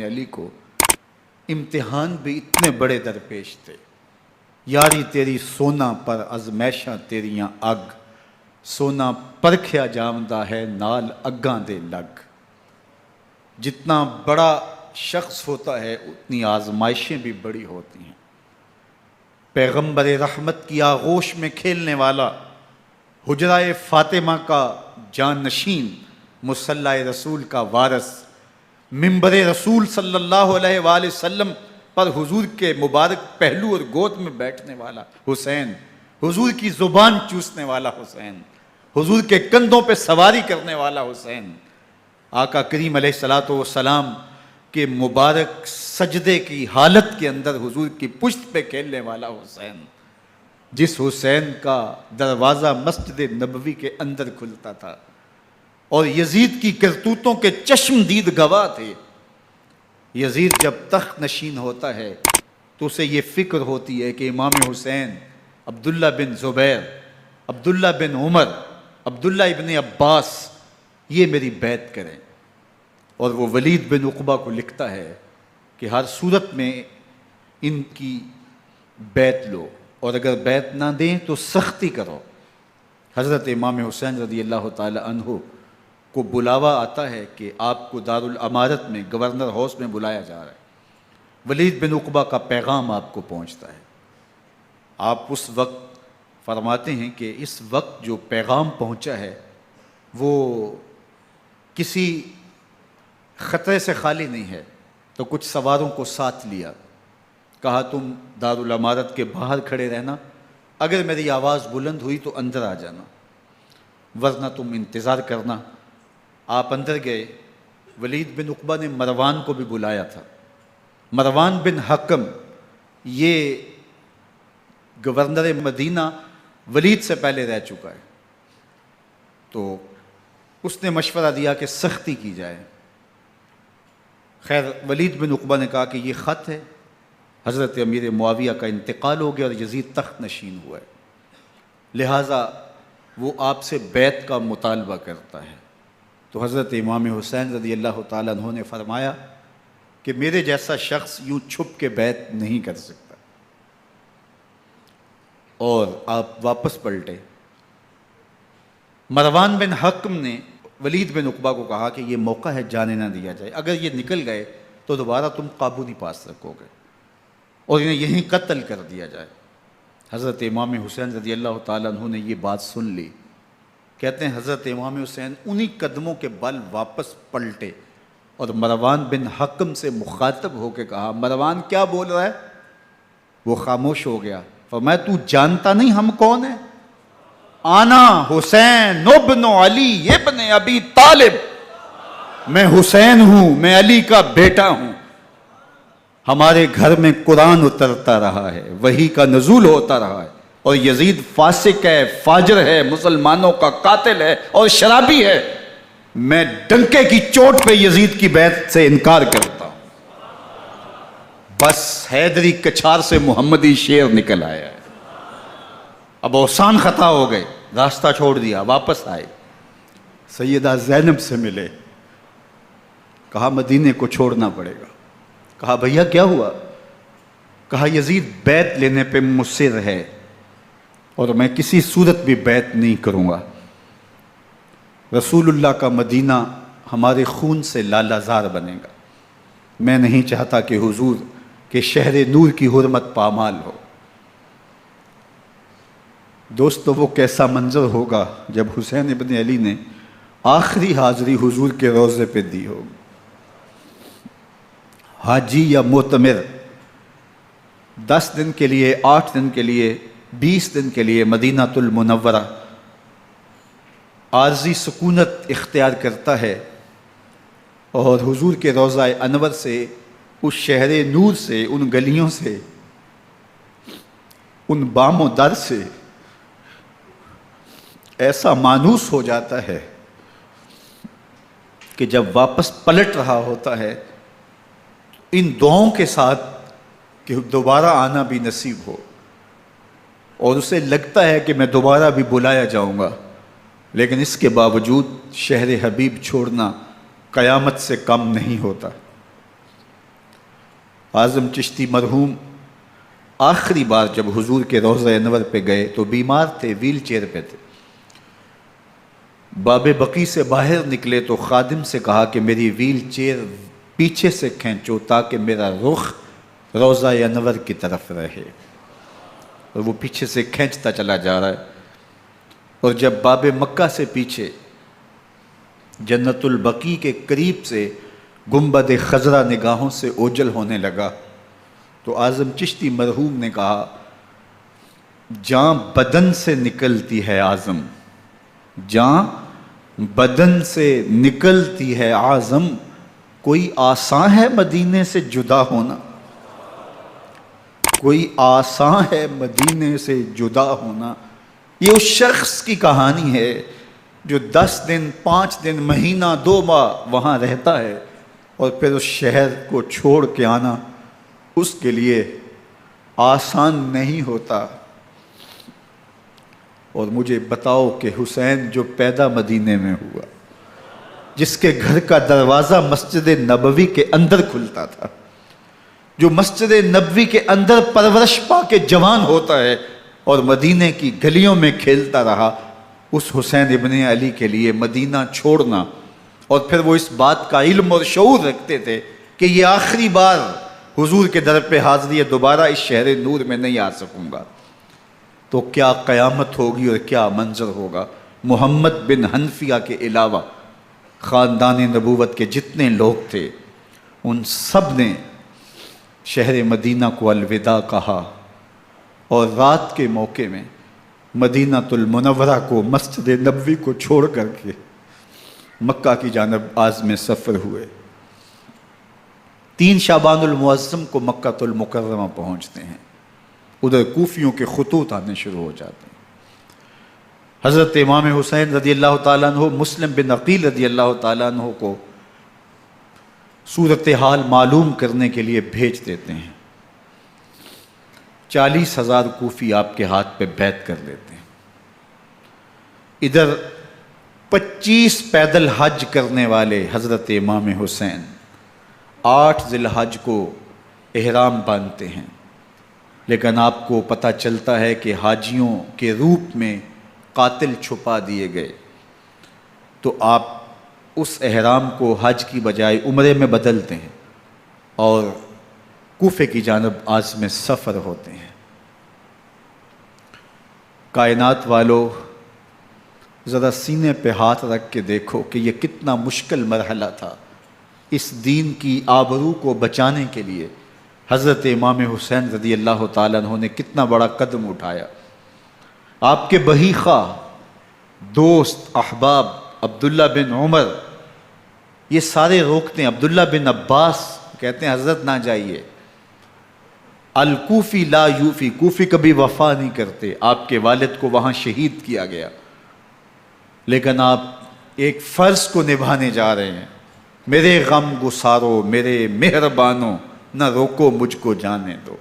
علی کو امتحان بھی اتنے بڑے درپیش تھے. یاری تیری سونا پر ازمیشاں تیریاں اگ، سونا پرکھیا جامدہ ہے نال اگاں دے لگ. جتنا بڑا شخص ہوتا ہے اتنی آزمائشیں بھی بڑی ہوتی ہیں. پیغمبر رحمت کی آغوش میں کھیلنے والا، حجرہ فاطمہ کا جانشین، مصلی رسول کا وارث، منبر رسول صلی اللہ علیہ وآلہ وسلم پر حضور کے مبارک پہلو اور گود میں بیٹھنے والا حسین، حضور کی زبان چوسنے والا حسین، حضور کے کندھوں پہ سواری کرنے والا حسین، آقا کریم علیہ السلام کے مبارک سجدے کی حالت کے اندر حضور کی پشت پہ کھیلنے والا حسین، جس حسین کا دروازہ مسجد نبوی کے اندر کھلتا تھا اور یزید کی کرتوتوں کے چشم دید گواہ تھے. یزید جب تخت نشین ہوتا ہے تو اسے یہ فکر ہوتی ہے کہ امام حسین، عبداللہ بن زبیر، عبداللہ بن عمر، عبداللہ ابن عباس یہ میری بیعت کریں. اور وہ ولید بن عقبہ کو لکھتا ہے کہ ہر صورت میں ان کی بیعت لو، اور اگر بیعت نہ دیں تو سختی کرو. حضرت امام حسین رضی اللہ تعالی عنہ کو بلاوا آتا ہے کہ آپ کو دارالامارت میں گورنر ہاؤس میں بلایا جا رہا ہے. ولید بن عقبہ کا پیغام آپ کو پہنچتا ہے. آپ اس وقت فرماتے ہیں کہ اس وقت جو پیغام پہنچا ہے وہ کسی خطرے سے خالی نہیں ہے. تو کچھ سواروں کو ساتھ لیا، کہا تم دارالامارت کے باہر کھڑے رہنا، اگر میری آواز بلند ہوئی تو اندر آ جانا، ورنہ تم انتظار کرنا. آپ اندر گئے. ولید بن عقبہ نے مروان کو بھی بلایا تھا. مروان بن حکم یہ گورنر مدینہ ولید سے پہلے رہ چکا ہے، تو اس نے مشورہ دیا کہ سختی کی جائے. خیر ولید بن عقبہ نے کہا کہ یہ خط ہے، حضرت امیر معاویہ کا انتقال ہو گیا اور یزید تخت نشین ہوا ہے، لہٰذا وہ آپ سے بیعت کا مطالبہ کرتا ہے. تو حضرت امام حسین رضی اللہ تعالیٰ عنہ نے فرمایا کہ میرے جیسا شخص یوں چھپ کے بیعت نہیں کر سکتا. اور آپ واپس پلٹے. مروان بن حکم نے ولید بن عقبہ کو کہا کہ یہ موقع ہے جانے نہ دیا جائے، اگر یہ نکل گئے تو دوبارہ تم قابو نہیں پا سکو گے اور انہیں یہیں قتل کر دیا جائے. حضرت امام حسین رضی اللہ تعالیٰ عنہ نے یہ بات سن لی. کہتے ہیں حضرت امام حسین انہی قدموں کے بل واپس پلٹے اور مروان بن حکم سے مخاطب ہو کے کہا، مروان کیا بول رہا ہے؟ وہ خاموش ہو گیا. فرمایا تو جانتا نہیں ہم کون ہیں؟ آنا حسین ابن علی ابن ابی طالب، میں حسین ہوں، میں علی کا بیٹا ہوں. ہمارے گھر میں قرآن اترتا رہا ہے، وحی کا نزول ہوتا رہا ہے، اور یزید فاسق ہے، فاجر ہے، مسلمانوں کا قاتل ہے اور شرابی ہے. میں ڈنکے کی چوٹ پہ یزید کی بیعت سے انکار کرتا ہوں. بس حیدری کچھار سے محمدی شیر نکل آیا ہے. اب اوسان خطا ہو گئے، راستہ چھوڑ دیا، واپس آئے. سیدہ زینب سے ملے، کہا مدینے کو چھوڑنا پڑے گا. کہا بھیا کیا ہوا؟ کہا یزید بیعت لینے پہ مصر ہے اور میں کسی صورت بھی بیعت نہیں کروں گا. رسول اللہ کا مدینہ ہمارے خون سے لالہ زار بنے گا. میں نہیں چاہتا کہ حضور کے شہر نور کی حرمت پامال ہو. دوستو وہ کیسا منظر ہوگا جب حسین ابن علی نے آخری حاضری حضور کے روضے پہ دی ہوگی. حاجی یا معتمر 10 دن کے لیے، 8 دن کے لیے، 20 دن کے لیے مدینہ المنورہ عارضی سکونت اختیار کرتا ہے اور حضور کے روضہ انور سے، اس شہر نور سے، ان گلیوں سے، ان بام و در سے ایسا مانوس ہو جاتا ہے کہ جب واپس پلٹ رہا ہوتا ہے ان دعاؤں کے ساتھ کہ دوبارہ آنا بھی نصیب ہو، اور اسے لگتا ہے کہ میں دوبارہ بھی بلایا جاؤں گا، لیکن اس کے باوجود شہر حبیب چھوڑنا قیامت سے کم نہیں ہوتا. اعظم چشتی مرحوم آخری بار جب حضور کے روضہ انور پہ گئے تو بیمار تھے، ویل چیئر پہ تھے۔ باب بقی سے باہر نکلے تو خادم سے کہا کہ میری ویل چیئر پیچھے سے کھینچو تاکہ میرا رخ روضہ انور کی طرف رہے، اور وہ پیچھے سے کھینچتا چلا جا رہا ہے۔ اور جب باب مکہ سے پیچھے جنت البقیع کے قریب سے گنبد خضرا نگاہوں سے اوجل ہونے لگا تو اعظم چشتی مرحوم نے کہا، جان بدن سے نکلتی ہے اعظم، جان بدن سے نکلتی ہے اعظم، کوئی آسان ہے مدینے سے جدا ہونا، کوئی آسان ہے مدینے سے جدا ہونا۔ یہ اس شخص کی کہانی ہے جو 10 دن 5 دن مہینہ 2 ماہ وہاں رہتا ہے اور پھر اس شہر کو چھوڑ کے آنا اس کے لیے آسان نہیں ہوتا۔ اور مجھے بتاؤ کہ حسین جو پیدا مدینے میں ہوا، جس کے گھر کا دروازہ مسجد نبوی کے اندر کھلتا تھا، جو مسجد نبوی کے اندر پرورش پا کے جوان ہوتا ہے اور مدینے کی گلیوں میں کھیلتا رہا، اس حسین ابن علی کے لیے مدینہ چھوڑنا، اور پھر وہ اس بات کا علم اور شعور رکھتے تھے کہ یہ آخری بار حضور کے در پہ حاضری ہے، دوبارہ اس شہر نور میں نہیں آ سکوں گا، تو کیا قیامت ہوگی اور کیا منظر ہوگا۔ محمد بن حنفیہ کے علاوہ خاندان نبوت کے جتنے لوگ تھے ان سب نے شہر مدینہ کو الوداع کہا، اور رات کے موقع میں مدینہ المنورہ کو، مسجد نبوی کو چھوڑ کر کے مکہ کی جانب عازم سفر ہوئے۔ 3 شعبان المعظم کو مکہ المکرمہ پہنچتے ہیں، ادھر کوفیوں کے خطوط آنے شروع ہو جاتے ہیں۔ حضرت امام حسین رضی اللہ تعالیٰ عنہ مسلم بن عقیل رضی اللہ تعالیٰ عنہ کو صورتحال معلوم کرنے کے لیے بھیج دیتے ہیں۔ 40,000 کوفی آپ کے ہاتھ پہ بیعت کر لیتے ہیں۔ ادھر 25 پیدل حج کرنے والے حضرت امام حسین 8 ذی الحج کو احرام باندھتے ہیں، لیکن آپ کو پتہ چلتا ہے کہ حاجیوں کے روپ میں قاتل چھپا دیے گئے، تو آپ اس احرام کو حج کی بجائے عمرے میں بدلتے ہیں اور کوفے کی جانب عازم سفر ہوتے ہیں۔ کائنات والو، ذرا سینے پہ ہاتھ رکھ کے دیکھو کہ یہ کتنا مشکل مرحلہ تھا۔ اس دین کی آبرو کو بچانے کے لیے حضرت امام حسین رضی اللہ تعالیٰ عنہ نے کتنا بڑا قدم اٹھایا۔ آپ کے بہی خواہ، دوست، احباب عبداللہ بن عمر یہ سارے روکتے ہیں۔ عبداللہ بن عباس کہتے ہیں حضرت نہ جائیے، الکوفی لا یوفی، کوفی کبھی وفا نہیں کرتے، آپ کے والد کو وہاں شہید کیا گیا، لیکن آپ ایک فرض کو نبھانے جا رہے ہیں۔ میرے غم گسارو، میرے مہربانوں، نہ روکو مجھ کو جانے دو،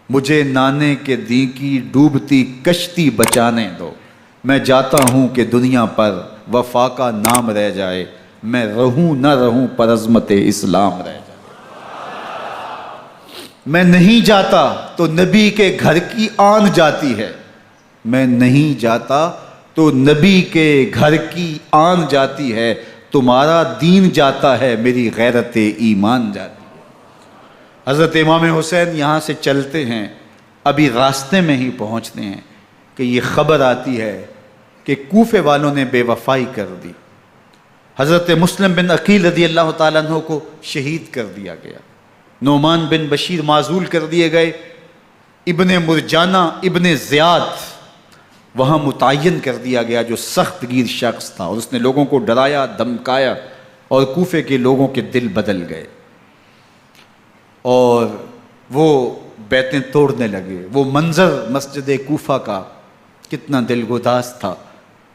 مجھے نانے کے دی کی ڈوبتی کشتی بچانے دو، میں جاتا ہوں کہ دنیا پر وفا کا نام رہ جائے، میں رہوں نہ رہوں پر عظمت اسلام رہ جائے۔ میں نہیں جاتا تو نبی کے گھر کی آن جاتی ہے، میں نہیں جاتا تو نبی کے گھر کی آن جاتی ہے، تمہارا دین جاتا ہے، میری غیرت ایمان جاتی ہے۔ حضرت امام حسین یہاں سے چلتے ہیں، ابھی راستے میں ہی پہنچتے ہیں کہ یہ خبر آتی ہے کہ کوفے والوں نے بے وفائی کر دی، حضرت مسلم بن عقیل رضی اللہ تعالیٰ عنہ کو شہید کر دیا گیا، نعمان بن بشیر معزول کر دیے گئے، ابن مرجانہ ابن زیاد وہاں متعین کر دیا گیا جو سخت گیر شخص تھا، اور اس نے لوگوں کو ڈرایا دھمکایا اور کوفے کے لوگوں کے دل بدل گئے اور وہ بیتیں توڑنے لگے۔ وہ منظر مسجد کوفہ کا کتنا دلگداز تھا۔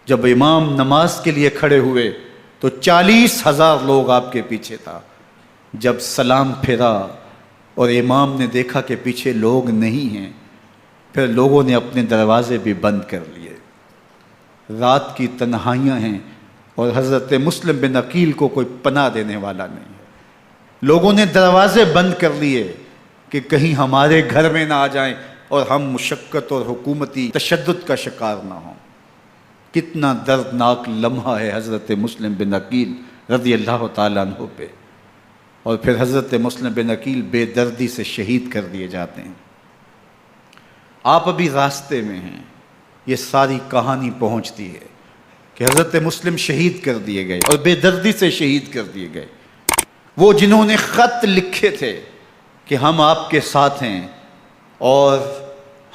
جب امام نماز کے لیے کھڑے ہوئے تو 40,000 لوگ آپ کے پیچھے تھا۔ جب سلام پھیرا اور امام نے دیکھا کہ پیچھے لوگ نہیں ہیں، پھر لوگوں نے اپنے دروازے بھی بند کر لیے۔ رات کی تنہائیاں ہیں اور حضرت مسلم بن عقیل کو کوئی پناہ دینے والا نہیں ہے۔ لوگوں نے دروازے بند کر لیے کہ کہیں ہمارے گھر میں نہ آ جائیں اور ہم مشقت اور حکومتی تشدد کا شکار نہ ہوں۔ کتنا دردناک لمحہ ہے حضرت مسلم بن عقیل رضی اللہ تعالیٰ عنہ پہ، اور پھر حضرت مسلم بن عقیل بے دردی سے شہید کر دیے جاتے ہیں۔ آپ ابھی راستے میں ہیں، یہ ساری کہانی پہنچتی ہے کہ حضرت مسلم شہید کر دیے گئے اور بے دردی سے شہید کر دیے گئے۔ وہ جنہوں نے خط لکھے تھے کہ ہم آپ کے ساتھ ہیں اور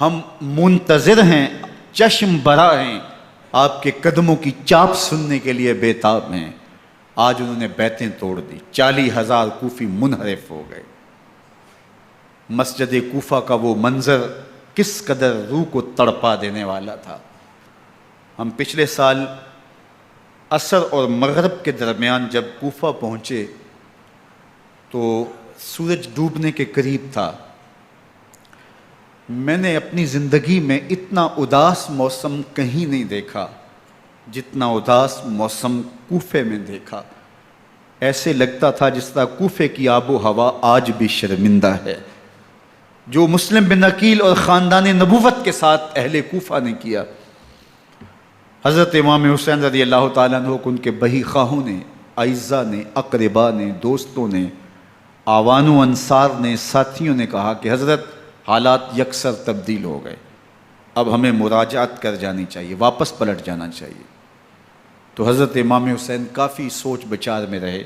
ہم منتظر ہیں، چشم برا ہیں، آپ کے قدموں کی چاپ سننے کے لیے بےتاب ہیں، آج انہوں نے بیعتیں توڑ دی۔ 40,000 کوفی منحرف ہو گئے۔ مسجد کوفہ کا وہ منظر کس قدر روح کو تڑپا دینے والا تھا۔ ہم پچھلے سال عصر اور مغرب کے درمیان جب کوفہ پہنچے تو سورج ڈوبنے کے قریب تھا۔ میں نے اپنی زندگی میں اتنا اداس موسم کہیں نہیں دیکھا جتنا اداس موسم کوفے میں دیکھا۔ ایسے لگتا تھا جس طرح کوفے کی آب و ہوا آج بھی شرمندہ ہے۔ جو مسلم بن عقیل اور خاندان نبوت کے ساتھ اہل کوفہ نے کیا، حضرت امام حسین رضی اللہ تعالیٰ عنہ کو ان کے بہی خواہوں نے، اعزاء نے، اقربا نے، دوستوں نے، آوان و انصار نے، ساتھیوں نے کہا کہ حضرت حالات یکسر تبدیل ہو گئے، اب ہمیں مراجعت کر جانی چاہیے، واپس پلٹ جانا چاہیے۔ تو حضرت امام حسین کافی سوچ بچار میں رہے۔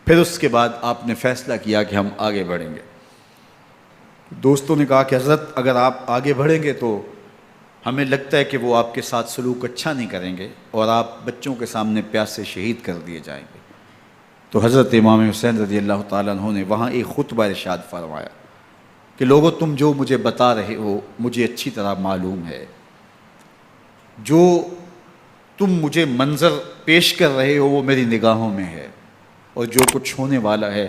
پھر اس کے بعد آپ نے فیصلہ کیا کہ ہم آگے بڑھیں گے۔ دوستوں نے کہا کہ حضرت اگر آپ آگے بڑھیں گے تو ہمیں لگتا ہے کہ وہ آپ کے ساتھ سلوک اچھا نہیں کریں گے اور آپ بچوں کے سامنے پیاس سے شہید کر دیے جائیں گے۔ تو حضرت امام حسین رضی اللہ تعالیٰ عنہ نے وہاں ایک خطبہ ارشاد فرمایا کہ لوگوں تم جو مجھے بتا رہے ہو مجھے اچھی طرح معلوم ہے، جو تم مجھے منظر پیش کر رہے ہو وہ میری نگاہوں میں ہے، اور جو کچھ ہونے والا ہے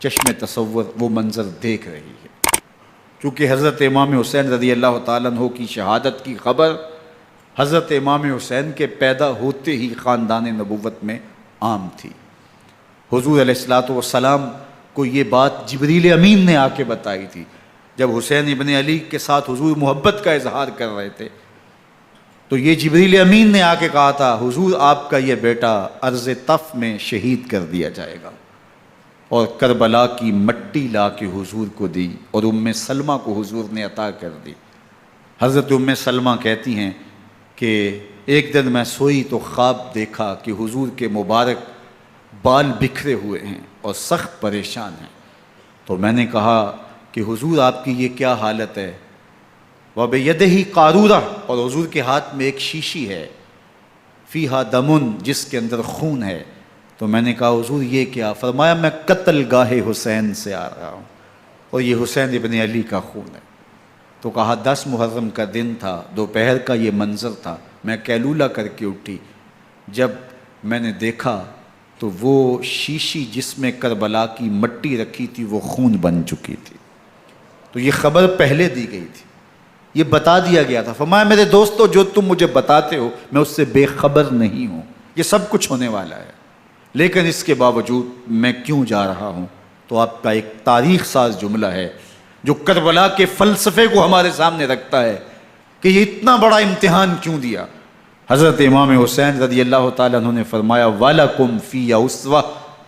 چشم تصور وہ منظر دیکھ رہی ہے۔ چونکہ حضرت امام حسین رضی اللہ تعالیٰ عنہ کی شہادت کی خبر حضرت امام حسین کے پیدا ہوتے ہی خاندان نبوت میں عام تھی۔ حضور علیہ السلام کو یہ بات جبریل امین نے آ کے بتائی تھی جب حسین ابن علی کے ساتھ حضور محبت کا اظہار کر رہے تھے، تو یہ جبریل امین نے آ کے کہا تھا حضور آپ کا یہ بیٹا عرض طف میں شہید کر دیا جائے گا، اور کربلا کی مٹی لا کے حضور کو دی اور ام سلمہ کو حضور نے عطا کر دی۔ حضرت ام سلمہ کہتی ہیں کہ ایک دن میں سوئی تو خواب دیکھا کہ حضور کے مبارک بال بکھرے ہوئے ہیں اور سخت پریشان ہیں، تو میں نے کہا کہ حضور آپ کی یہ کیا حالت ہے؟ وَبِيَدِهِ قَارُورَةٌ، اور حضور کے ہاتھ میں ایک شیشی ہے، فیہا دمن، جس کے اندر خون ہے۔ تو میں نے کہا حضور یہ کیا؟ فرمایا میں قتل گاہ حسین سے آ رہا ہوں اور یہ حسین ابن علی کا خون ہے۔ تو کہا 10 محرم کا دن تھا، دوپہر کا یہ منظر تھا، میں کیلولہ کر کے اٹھی، جب میں نے دیکھا تو وہ شیشی جس میں کربلا کی مٹی رکھی تھی وہ خون بن چکی تھی۔ تو یہ خبر پہلے دی گئی تھی، یہ بتا دیا گیا تھا۔ فرمایا میرے دوستو جو تم مجھے بتاتے ہو میں اس سے بے خبر نہیں ہوں، یہ سب کچھ ہونے والا ہے، لیکن اس کے باوجود میں کیوں جا رہا ہوں؟ تو آپ کا ایک تاریخ ساز جملہ ہے جو کربلا کے فلسفے کو ہمارے سامنے رکھتا ہے کہ یہ اتنا بڑا امتحان کیوں دیا۔ حضرت امام حسین رضی اللہ تعالیٰ عنہ نے فرمایا وَلَكُمْ فِيَّ أُسْوَةٌ،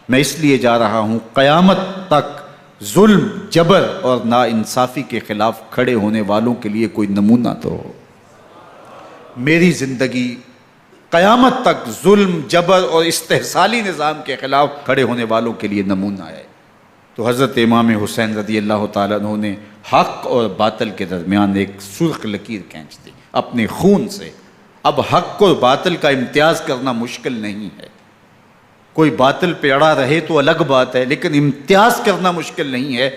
میں اس لیے جا رہا ہوں قیامت تک ظلم، جبر اور ناانصافی کے خلاف کھڑے ہونے والوں کے لیے کوئی نمونہ تو ہو۔ میری زندگی قیامت تک ظلم، جبر اور استحصالی نظام کے خلاف کھڑے ہونے والوں کے لیے نمونہ ہے۔ تو حضرت امام حسین رضی اللہ تعالیٰ عنہ نے حق اور باطل کے درمیان ایک سرخ لکیر کھینچ دی اپنے خون سے۔ اب حق اور باطل کا امتیاز کرنا مشکل نہیں ہے، کوئی باطل پہ اڑا رہے تو الگ بات ہے، لیکن امتیاز کرنا مشکل نہیں ہے۔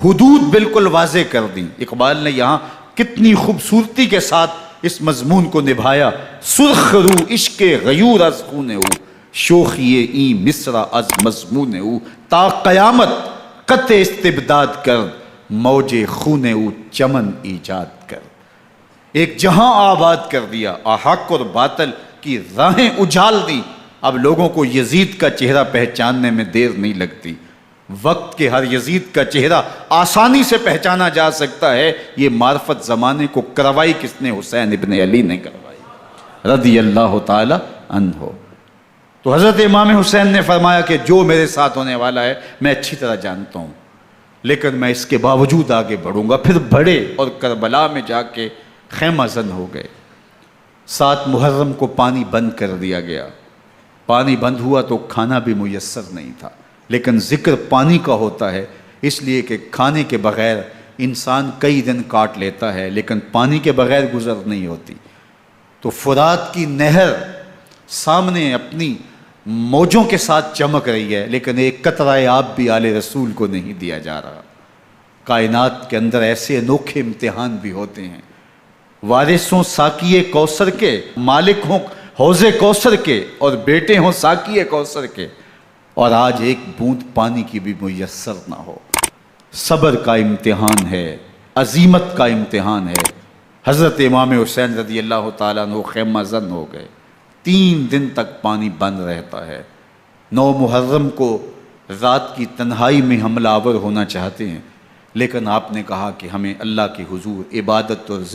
حدود بالکل واضح کر دیں۔ اقبال نے یہاں کتنی خوبصورتی کے ساتھ اس مضمون کو نبھایا۔ سرخ رو عشق غیور از خون او، شوخی این مصرع از مضمون او، تا قیامت قطع استبداد کر، موج خون او چمن ایجاد کر۔ ایک جہاں آباد کر دیا، حق اور باطل کی راہیں اجال دی۔ اب لوگوں کو یزید کا چہرہ پہچاننے میں دیر نہیں لگتی۔ وقت کے ہر یزید کا چہرہ آسانی سے پہچانا جا سکتا ہے، یہ معرفت زمانے کو کروائی کس نے؟ حسین ابن علی نے کروائی رضی اللہ تعالی عنہ۔ تو حضرت امام حسین نے فرمایا کہ جو میرے ساتھ ہونے والا ہے میں اچھی طرح جانتا ہوں، لیکن میں اس کے باوجود آگے بڑھوں گا۔ پھر بڑھے اور کربلا میں جا کے خیمہ زن ہو گئے۔ 7 محرم کو پانی بند کر دیا گیا۔ پانی بند ہوا تو کھانا بھی میسر نہیں تھا، لیکن ذکر پانی کا ہوتا ہے اس لیے کہ کھانے کے بغیر انسان کئی دن کاٹ لیتا ہے، لیکن پانی کے بغیر گزر نہیں ہوتی۔ تو فرات کی نہر سامنے اپنی موجوں کے ساتھ چمک رہی ہے، لیکن ایک قطرہ آب بھی آل رسول کو نہیں دیا جا رہا۔ کائنات کے اندر ایسے انوکھے امتحان بھی ہوتے ہیں۔ وارث ہوں ساقی کوثر کے، مالک ہوں حوض کوثر کے، اور بیٹے ہوں ساقی کوثر کے، اور آج ایک بوند پانی کی بھی میسر نہ ہو۔ صبر کا امتحان ہے، عزیمت کا امتحان ہے۔ حضرت امام حسین رضی اللہ تعالیٰ عنہ خیمہ زن ہو گئے۔ 3 دن تک پانی بند رہتا ہے۔ 9 محرم کو رات کی تنہائی میں حملہ آور ہونا چاہتے ہیں، لیکن آپ نے کہا کہ ہمیں اللہ کے حضور عبادت اور ذکر